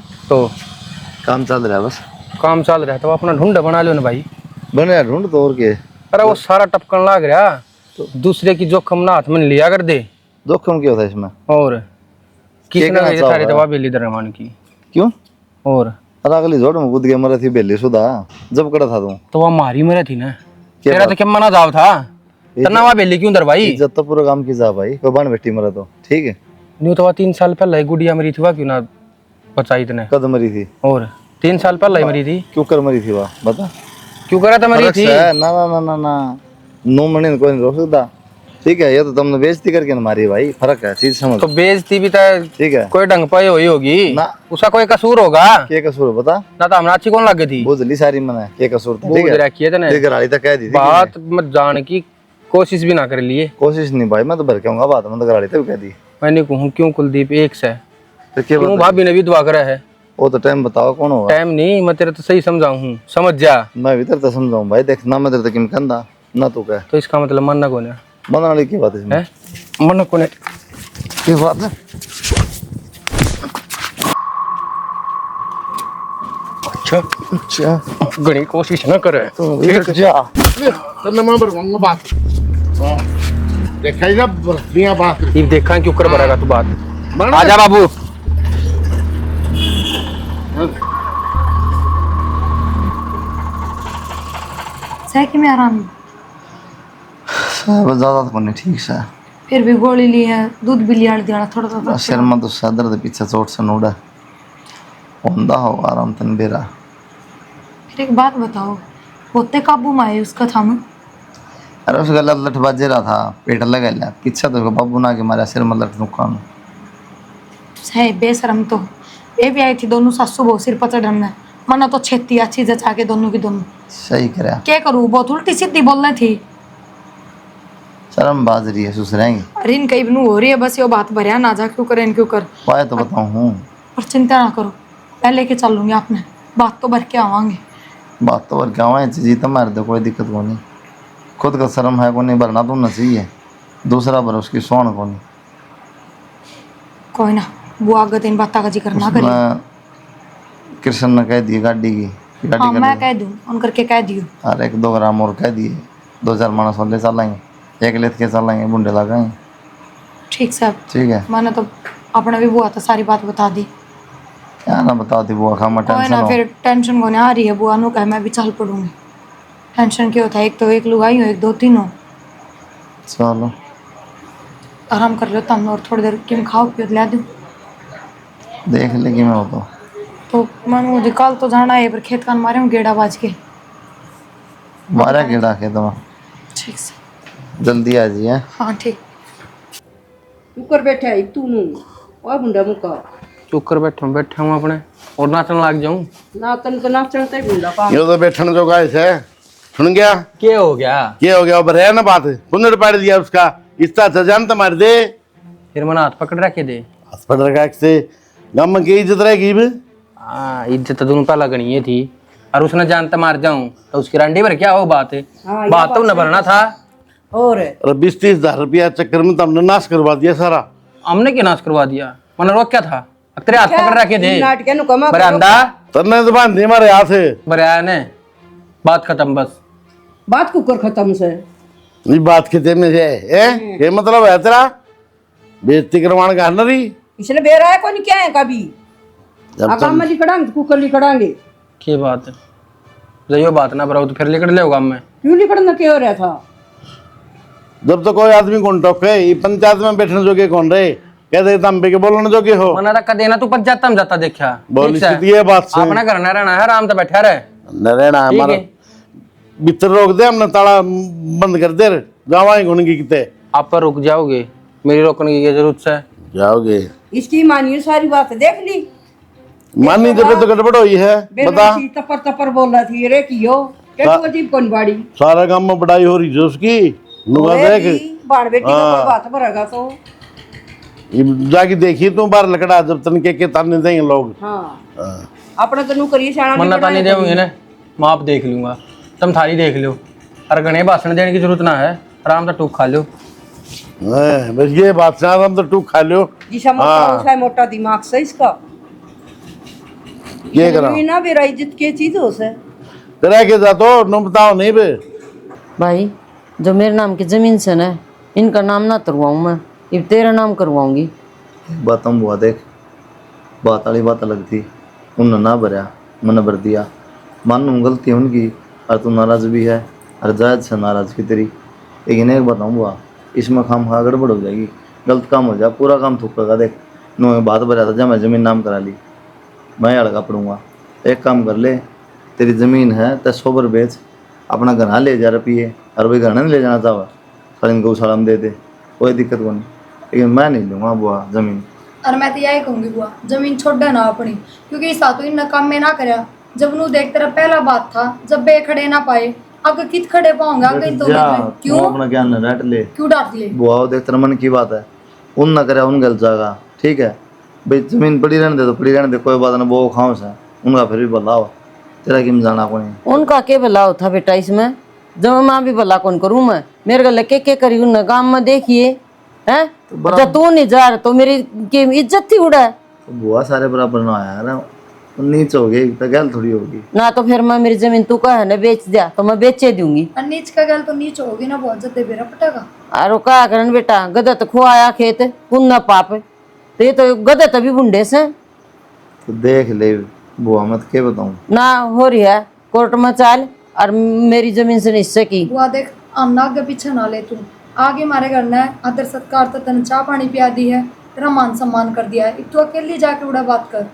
काम चल रहा है बस काम चल रहा है तो अपना ढूंढ बना लो ना भाई। बने यार ढूंढ तो और के अरे वो सारा टपकन लग रहा तो दूसरे की जोखम ना हाथ में लिया कर दे। जोखम क्या होता है इसमें और किसने कहना ये चाह थारे रहा दवा बेली दरमान की क्यों और अरे अगली जोड़ में कूद के मरे थी बेली सुधा जब कड़ा था तू तो वह मारी मेरे थी ना क्या तेरा तो बात? क्या मना जाव था तना वह बेली क्यों दर भाई। इज्जत तो पूरा काम की जा भाई कोई बन बेटी मरा तो ठीक है न्यू तो वह 3 साल पहले गुड़िया मरी थी वह क्यों ना बचाई इतने। कद मरी थी और 3 साल पहले ही मरी थी क्यों कर मरी थी वाह बता क्यों करा था मरी फर्क थी। है, ना ना ना ना ना 9 महीने कोई नहीं रोक सकता ठीक है ये तो तुमने बेइज्जती करके ना मारी भाई फर्क है चीज समझ तो बेइज्जती भी तो ठीक है कोई ढंग पे हुई होगी ना। उसका कोई कसूर होगा क्या कसूर बता ना तो हमने अच्छी कौन लग गई थी बुझ ली सारी मना क्या कसूर था ठीक बूझ है रखी है तने ठीक है तक कह दी थी बात मत जान की कोशिश भी ना कर लिए। कोशिश नहीं भाई मैं तो भर के आऊंगा बात मैं तो कराड़ी तक कह दी मैंने कहूँ क्यों कुलदीप एक से तो क्या क्यों बता भाभी ने भी दुआ करा है। वो तो टाइम बताओ कौन होगा टाइम नहीं मैं तेरे तो सही समझाऊं हूँ समझ जा। मैं भी तेरे तो समझाऊं भाई देख ना मैं तेरे तक कहंदा ना तू कह तो इसका मतलब मानना कौन है बनने वाली की बात है इसमें हैं? मानना कौन है। की बात है अच्छा अच्छा घनी कोशिश न करे तो एक जा तो मैं भरवाऊंगा बात। देखा ही ना बरसियां बात। ये देखा क्यों कर बरागा तू बात। बना आजा बाबू सह कि मैं आराम सब ज्यादा तो नहीं ठीक से फिर भी गोली ली है दूध भी लिया दिया थोड़ा थोड़ा सिर में तो सदर दे पीछे चोट से नोड़ा होंदा हो आराम तन बेरा फिर एक बात बताओ होते काबू में आए उसका था मैं अरे उस गलत लठ बाजे रहा था पेट लगा लिया पीछे तो बाबू ना के मारा सिर में लठ नुकान सह बेशरम तो ये भी आई थी दोनों सासू बहु सिर पर चढ़ने मना तो छेती अच्छी जचा के दोनों की दोनों सही करे क्या करूँ बहुत उल्टी सीधी बोलने थी शर्म बाज रही है सुसरेंगी अरे इनका इबनू हो रही है बस ये बात भरिया ना जा क्यों करे क्यों कर पाए तो बताऊं हूँ पर चिंता ना करो मैं लेके चल लूंगी आपने बात तो भर के आवांगे बात तो और क्या हुआ जी तो मार दे कोई दिक्कत को नहीं खुद का शर्म है को नहीं भरना तो ना चाहिए दूसरा भर उसकी सोन को नहीं कोई ना वो आगे इन बातों का जिक्र ना करिए उसमें कृष्ण ने कह दिए गाड़ी की गाड़ी हाँ कर मैं कह दूँ उन करके कह दियो और 1-2 ग्राम और कह दिए 2-4 मानस वाले चलाएंगे एक लेत के चलाएंगे बुंडे लगाएंगे ठीक साहब ठीक है मैंने तो अपने भी बुआ तो सारी बात बता दी क्या ना बताओ थी बुआ खामा कोई टेंशन ना हो फिर टेंशन को नहीं आ रही है बुआ नु कह मैं भी चल पड़ूंगी टेंशन क्यों था एक तो एक लुगाई हो एक 2-3 हो चलो आराम कर लो तुम और थोड़ी देर किम खाओ पियो ला दूँ देख लेगी मैं वो तो मैं मुझे कल तो जाना है पर खेत कान मारे हूँ गेड़ा बाज के मारा कीड़ा के तुम ठीक से जल्दी आ जाइए हाँ ठीक ऊपर बैठा है तू नु ओ बुंडा मुका चुप कर बैठा हूँ अपने और नाचने लग जाऊं। नाचन तो नाचन ते बुंडा काम ये तो बैठने जो गाय है सुन गया क्या हो गया ये हो गया अब है ना बात पुनर पाड़ दिया उसका इतना सजान तो मार दे फिर मैंने हाथ पकड़ रखे दे। अस्पताल का से गम की इज्जत रहेगी भी हाँ इज्जत तो दोनों पहला गणी थी और उसने जानता मार जाऊं तो उसकी रंडी भर क्या हो बात है। हाँ, ये बात तो न भरना था। और अरे 20-30 हजार रुपया चक्कर में तो हमने नाश करवा दिया सारा। हमने क्या नाश करवा दिया, मैंने रोक क्या था, तेरे हाथ पकड़ रखे थे नाटके नु कमा बरामदा तन्ने तो बांध दी हमारे हाथ है। बराया ने बात खत्म बस। बात कुकर खत्म से ये बात खेते में से ये मतलब है तेरा बेइज्जती करवाने का हनरी। इसलिए बेरा है कोई क्या है कभी जब काम में लिखड़ांगे तो कुकर लिखड़ांगे। की बात है, जब ये बात ना भराओ तो फिर लिखड़ ले काम में क्यों लिखड़ना क्या हो रहा था? जब तो कोई आदमी कौन टोके ये पंचायत में बैठने जोगे कौन रहे कहते तंबे के बोलने जोगे हो मना तक देना तू पंचायत में जाता देखा बोली ठीक है? सीधी है बात से अपना घर न रहना है, आराम से बैठा रहे। न रहना ठीक हमारा है। भीतर रोक दे हमने ताला बंद कर दे जावाएं कौन की किते आप पर रुक जाओगे, मेरी रोकने की जरूरत है। जाओगे इसकी मानिए सारी बात देख ली। मानी जब तो गड़बड़ हुई है बता। बेनवासी तपर तपर बोल रहा थी रे कियो क्या तू अजीब कौन बाड़ी सारा काम में बढ़ाई हो रही है उसकी नुआ देख बाण बेटी का कोई बात भरेगा तो ये जाके देखी तू बाहर लकड़ा जब तन के ताने देंगे लोग। हाँ अपना तो नू करिए शाना मन्ना तानी देंगे ना, माप देख लूंगा, तुम थाली देख लो, और गणे भाषण देने की जरूरत ना है, आराम से टूक खा लो। बस ये बात से हम तो टू खा लो। जिसा मोटा उसा मोटा दिमाग से इसका ये करा ना बेरा इज्जत की चीज हो से तेरा के जा तो नो बताओ नहीं बे भाई जो मेरे नाम की जमीन से ना इनका नाम ना करवाऊँ मैं, ये तेरा नाम करवाऊंगी। बात हम हुआ देख, बात वाली बात अलग थी, उन्होंने ना भरया मैंने भर दिया, मानू गलती उनकी और तू नाराज भी है और जायज से नाराज की तेरी। लेकिन एक बताऊँ हुआ इसमें खाम खा गड़बड़ हो जाएगी, गलत काम हो जाए पूरा काम थूकेगा। देख नो बात भरा था जब मैं ज़मीन नाम करा ली, मैं अड़गा पड़ूंगा। एक काम कर ले, तेरी ज़मीन है तो 100 बार बेच, अपना घर ले जा रुपये और वही घर नहीं ले जाना चाहवा सारी गौशाला में दे दे, कोई दिक्कत को नहीं। लेकिन मैं नहीं लूँगा बुआ ज़मीन। और मैं तो यही कहूँगी बुआ जमीन छोड़ देना अपनी, क्योंकि इस तो इन काम में ना करया। जब नू देख तेरा पहला बात था जब बे खड़े ना पाए, अब कित खड़े पाऊंगा आगे तो जा, मैं तू क्यों अपना ज्ञान न रट ले क्यों डांट ले। बुआ देख तेरा मन की बात है, उन ना करे उन गल जाएगा ठीक है भाई, जमीन पड़ी रहने दे तो पड़ी रहने दे, कोई बात ना, वो खाओ से उनका फिर भी भला हो, तेरा किम जाना को नहीं। उनका के भला होता बेटा इसमें, जब मैं भी भला कौन करूँ मैं, मेरे गले के करी उन गाँव में देखिए हैं, जब तू नहीं जा रहा तो मेरी की इज्जत थी उड़ा है। तो बुआ सारे बराबर ना आया ना, नीच हो गई तो गल थोड़ी होगी ना तो फिर मैं मेरी जमीन तू कह ना बेच दिया तो मैं बेचे दूंगी। और नीच का गल तो नीच होगी ना, बहुत जल्दी बेरा पटेगा। और क्या करन बेटा, गधा तो खुआया खेत पुण्य पाप, तो ये तो गधा तभी बुंडे से तो देख ले बुआ, मत के बताऊं ना हो रही है कोर्ट में चाल और मेरी जमीन से निश्चय की। बुआ देख हम ना आगे पीछे ना ले, तू आगे मारे करना है, आदर सत्कार तो तन चाह पानी पिया दी है, तेरा मान सम्मान कर दिया है, तू अकेली जाके उड़ा बात कर।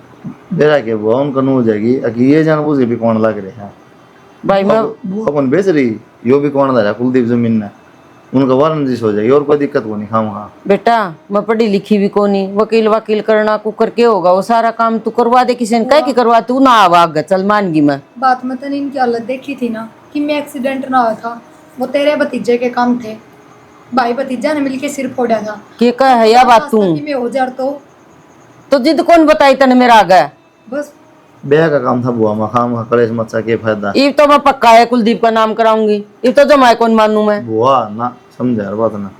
बेरा के बुआ उनका नू हो जाएगी अकी ये जान बुझे भी कौन लग रहे हैं भाई मैं बुआ कौन बेच रही, यो भी कौन दे कुलदीप जमीन ने, उनका वारंटी हो जाएगी और कोई दिक्कत को नहीं। खाम खा बेटा मैं पढ़ी लिखी भी कोनी, वकील वकील करना कुकर के होगा, वो सारा काम तू करवा दे, किसी ने कह के करवा, तू ना आवाग चल मान गई मैं। बात में तने इनकी हालत देखी थी ना कि मैं एक्सीडेंट ना हुआ था, वो तेरे भतीजे के काम थे, भाई भतीजा ने मिलके सिर फोड़ा था। के कह है या बात तू में हो जा तो जिद कौन बताई तने मेरा आगे, बस ब्याह का काम था बुआ, मखाम खा कलेश मचा के फायदा। ये तो मैं पक्का है कुलदीप का नाम कराऊंगी, ये तो जमाए कौन मानू मैं बुआ ना समझ यार बात ना,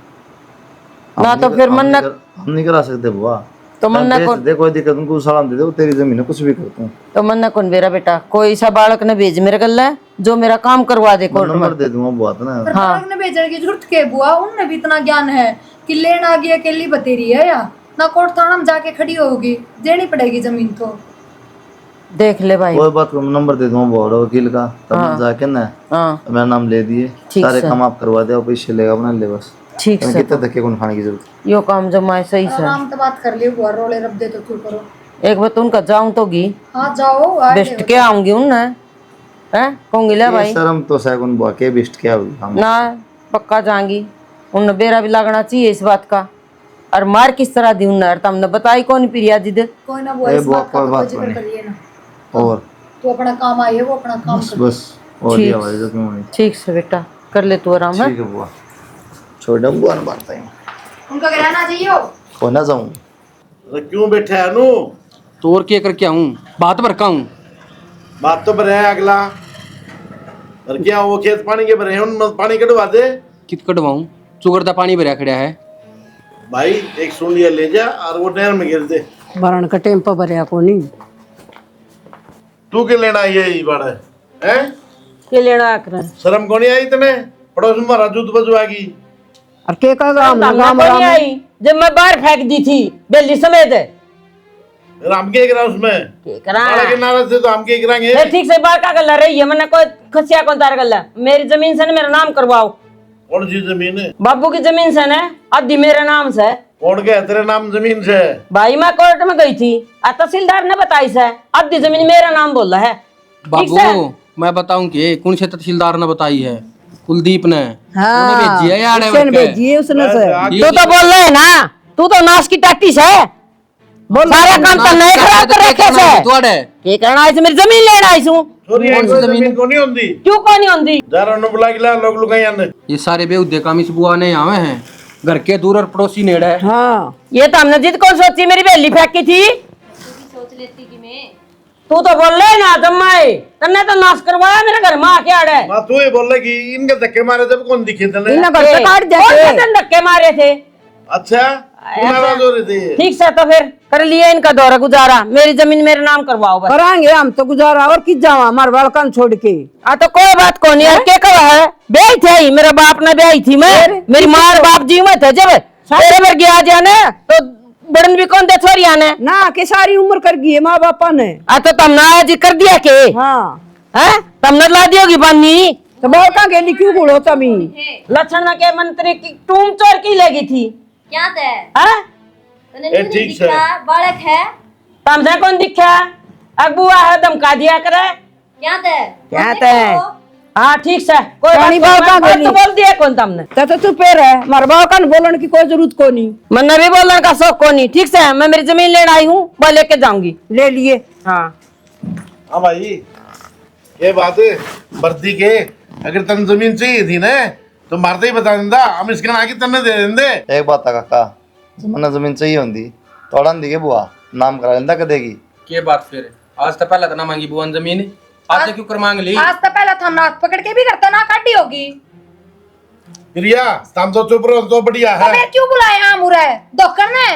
ना तो फिर मन ना हम नहीं करा सकते बुआ, तो मन ना बेच कौन दे कोई दिक्कत, उनको सलाम दे दे, वो तेरी जमीन है कुछ भी करता हूँ। तो मन ना कौन बेरा बेटा, कोई सा बालक ने भेज मेरे गले जो मेरा काम करवा दे कोर्ट में। नंबर दे दूंगा बुआ तो ना। पर बालक ने भेजने की जरूरत के बुआ, उनने भी इतना ज्ञान है कि लेन आ गई अकेली बतेरी है या ना, कोर्ट थाना में जाके खड़ी होगी, देनी पड़ेगी जमीन तो। देख ले भाई कोई बात को नंबर दे दूंगा बुआ वकील का, तब जाके ना हाँ मेरा नाम ले दिए, ठीक सारे से। काम आप करवा दे, पैसे लेगा अपना ले बस, ठीक से कितने धक्के कौन खाने की जरूरत। यो काम जमाए सही से। आराम से बात कर लियो बुआ, रोले रब दे तो क्यों करो। एक बार उनका जाऊं तो गी हाँ जाओ आए बेस्ट के आऊंगी उन हैं कहूंगी ले भाई शर्म तो सैकुन बुआ के बिस्ट क्या हुई हम ना, पक्का जाऊंगी, उन बेरा भी लगना चाहिए इस बात का। और मार किस तरह दी उन, तुमने बताई कौन पिरिया जिद कोई ना बुआ, ए इस बुआ, बात का कोई तो बात जिक्र नहीं। करिए ना, और तू अपना काम आई है वो अपना काम कर। बस और दिया भाई जो क्यों नहीं। ठीक से बेटा कर ले तू आराम है। ठीक है बुआ, छोड़ दम बुआ ने बात है उनका घर आना चाहिए हो। हो ना जाऊं क्यों बैठा है नू तो और क्या करके आऊँ, बात भर का हूँ बात तो भरे है अगला। और क्या वो खेत पानी के भरे हैं, उनमें पानी कटवा दे। कित कटवाऊं? चुगर दा पानी भरा खड़ा है। भाई एक सुंडिया ले जा और वो नहर में गिर दे। भरण का टेम्पो भरिया को नहीं। तू के लेना ये बड़ा है? के लेना कर शर्म को नहीं आई तने? पड़ोस में राजू तो बजवागी। और के का गाम ना गाम नहीं आई जब मैं बाहर फेंक दी थी बेली समेत। फिर हम क्या करा उसमें? बाड़ा के नाराज से तो हम क्या कराएंगे? फिर ठीक से बाहर का गल्ला रही है मैंने कोई खसिया कौन तार गल्ला मेरी जमीन से ना मेरा नाम करवाओ। कौन सी जमीन है? बाबू की जमीन से ना आधी मेरे नाम से। कौन गया तेरे नाम जमीन से? भाई मैं कोर्ट में गई थी तहसीलदार ने बताई से आधी जमीन मेरा नाम बोला है। बाबू मैं बताऊं कि कौन से तहसीलदार ने बताई है? कुलदीप ने। हाँ, उन्हें भेजी है यार उसने भेजी है उसने से। तू तो बोल रहे है ना तू तो नाश की टैक्टिस है। बोल सारा काम तो नहीं खराब कर रखे से तोड़े के करना है मेरी जमीन लेना है सू सॉरी ऐसी जमीन को नहीं होती। क्यों को नहीं होती? जरा न बुला के ला लोग लुगाई आने। ये सारे बेउद्दे काम इस बुआ ने आवे हैं। घर के दूर और पड़ोसी नेड़ है। हाँ ये तो हमने जिद कौन सोची मेरी बेली फेंक की थी। सोच लेती कि मैं तू तो बोल रहे ना जम्माए तन्ने तो नाश करवाया मेरे घर में आके आड़े। मां तू ही बोल रही कि इनके धक्के मारे जब कौन दिखे तने? इन्हें घर से काट कौन से जाते। दिन धक्के मारे थे? अच्छा तू नाराज हो रही थी? ठीक से तो फिर कर लिया इनका दौरा गुजारा मेरी जमीन मेरे नाम करवाओ बस। कराएंगे हम तो गुजारा और किस जावा हमारे बालकन छोड़ के। तो कोई बात को नहीं के कहा है ब्याही थे ही मेरा बाप ने ब्याही थी मैं मेरी माँ और बाप जी में थे जब तेरे पर गया जाने तो बड़न भी कौन दे छोरी आने ना के सारी उम्र कर गई है माँ बापा ने। तो तुमने आज कर दिया के हाँ हैं तुमने ला दियोगी पानी तो बालकन के लिए क्यों गुड़ो तमी? लक्षण के मंत्री की टूम चोर की लेगी थी क्या तय हैं? तने ए, नहीं ठीक दिख रहा बालक है तुमसे कौन दिखा अगुआ है धमका दिया करे क्या तय क्या तय? हाँ ठीक से कोई रानी बात बाबा नहीं, बोली। तो बोल दिया कौन तुमने तो तू पेर है हमारे बालकन बोलन की कोई जरूरत को नहीं। मैंने भी बोलने का शौक को नहीं। ठीक से मैं मेरी जमीन लेने आई हूँ वो लेके जाऊंगी। ले लिए। हाँ हाँ भाई ये बात है वर्दी के अगर तन जमीन चाहिए थी ना तो मारते ही बता देंदा हम इसके ना आगे तन्ने दे देंदे। एक बात है काका, जमाना जमीन चाहिए होंगी तोड़ा दी के बुआ नाम करा लेंदा कदेगी। के बात फिर आज तो पहले तो ना मांगी बुआ ने जमीन आज क्यों कर मांग ली? आज तो पहला था नाक पकड़ के भी करता ना काटी होगी। प्रिया तुम तो चुप रहो तो बढ़िया है। मैं क्यों बुलाया मुरे धोकर ने?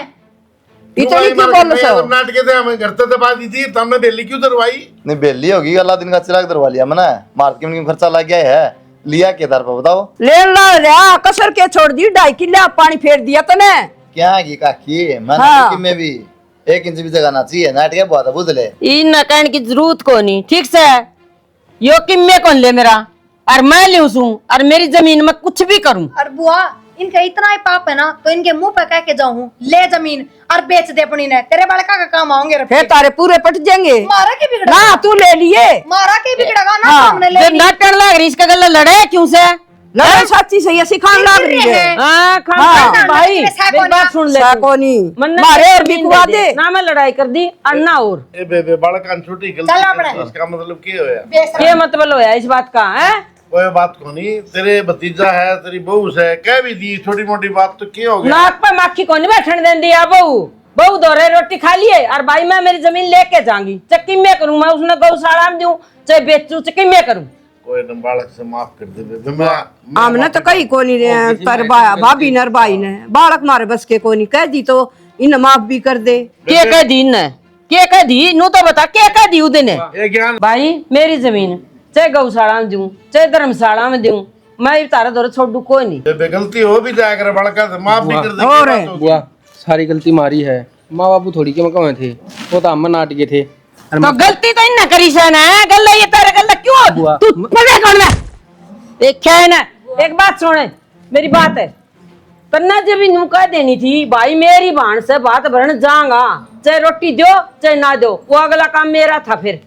इतनी क्यों बोल सो? नाटके थे हमें घर से दबा दी थी तुमने बेली क्यों दरवाई? नहीं बेली होगी, अल्लाह दिन का चिराग दरवा लिया मैंने। मार्केट में खर्चा लग गया है, लिया के दर पर बताओ। ले ला रहा कसर के छोड़ दी 2.5 किलो पानी फेर दिया तने। क्या है काकी मैंने हाँ। में भी 1 इंच भी जगह ना चाहिए नाट के बहुत बुझ ले। इन कहने की जरूरत को नहीं। ठीक से यो किम्मे कौन ले मेरा और मैं ले और मेरी जमीन में कुछ भी करूं। और बुआ इनका इतना ही पाप है ना तो इनके मुंह पे कह के जाऊं ले जमीन और बेच दे अपनी ने तेरे बालका का काम आऊंगे रे। फिर तारे पूरे पट जाएंगे। मारा के बिगड़ा ना तू ले लिए। मारा के बिगड़ेगा ना हाँ, सामने ले जब नाटन लग रही इसका गला लड़े क्यों से? लड़ाई साची से ये सिखाने लग रही है। हाँ हाँ, खान भाई लड़के से मेरी बात सुन ले तू। साकोनी मन्नत मारे और जमीन बिकवा दे दे। ना मैं लड़ाई कर दी और ना और ए बेबे बालकान छोटी गलती चल कर अपने। दी, इसका मतलब क्या होया? बेच ये मतलब होया इस बात का है? कोई बात को नहीं, तेरे भतीजा है तेरी बहू है कह भी दी छोटी मोटी बात तो क्या हो गया? नाक पे माखी को नहीं बैठने दें दिया बहू बहू दोरे रोटी खा लिए और भाई मैं मेरी जमीन लेके जाऊंगी चक्की में करूं मैं उसने गौशाला में दूं चाहे बेचूं चक्की में करूं। कोई न बालक से माफ कर दे बेबे। मैं हमने तो कहीं को नहीं तर भाभी ने और भाई ने बालक मारे बस के को नहीं कह दी तो इन माफ भी कर दे। के कह दी ने के कह दी नू तो बता के कह दी उदे ने? ये ज्ञान भाई मेरी जमीन चाहे गौशाला में दूं चाहे धर्मशाला में दूं मैं तारा दौरे छोड़ू कोई नहीं। बेबे गलती हो भी जाया करे बालका से माफ भी कर दे। और क्या बात होगी? बुआ सारी गलती मारी है। माँ बापू थोड़ी क्यों कहे थे वो तो हम नाट गए थे। तो गलती तो इन करी से ना गल्ला ये तेरे गल्ला क्यों बुआ। तू मजे कौन में एक क्या है ना एक बात सुने मेरी बात है तन्ना जब नू कह देनी थी भाई मेरी भान से बात भरन जाऊंगा चाहे रोटी दो चाहे ना दो वो अगला काम मेरा था। फिर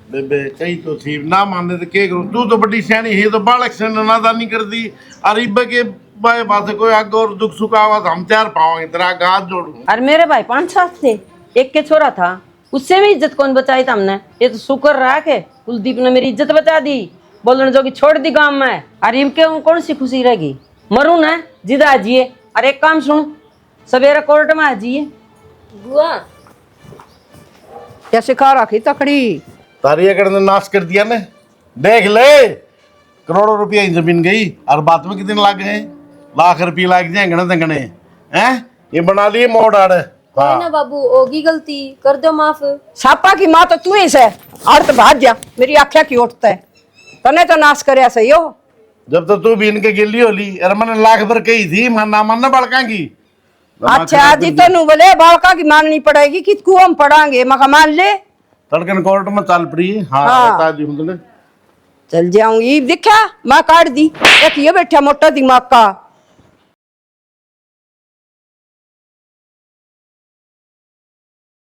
बेबे कही तो थी ना मानने तो क्या करूं? तू तो बड़ी सियानी है तो बालक से नादानी कर दी और इब्बे के बाय बात कोई आगे और दुख सुख आवा तो हम तैयार पावांगे तेरा हाथ जोड़ू। और मेरे भाई 5-7 थे एक के छोरा था उससे भी इज्जत कौन बचाई था हमने? ये तो शुक्र रहा के कुलदीप ने मेरी इज्जत बचा दी बोलने जो कि छोड़ दी गांव में। और इनके कौन सी खुशी रहेगी? मरू ना जिदा आजिए और एक काम सुन सवेरे कोर्ट में आजिए। बुआ क्या सिखा रखी तकड़ी तारी अकड़ ने नाश कर दिया ने। देख ले, करोड़ों रुपया की जमीन गई और बात में कितने लाग गए? लाख रुपये लाग जाए गणे तंगणे हैं। ये बना लिए मोड़ आड़े। कोई ना बाबू, होगी गलती, कर दो माफ। सापा की माँ तो तू ही से अर्थ भाज जा, मेरी आख्या की उठता है तने तो नाश करे सही हो। जब तो तू भी इनके गिल्ली होली अरे मैंने लाख भर कही थी ना मानना बड़का की। अच्छा जी तेनू बोले बालका की माननी पड़ेगी कि तू हम पढ़ांगे मका मान ले। तड़कन कोर्ट में चल पड़ी। हाँ हाँ। बता दी मतलब चल जाऊंगी, देखा माँ काट दी। एक ये बैठा मोटा दिमाग का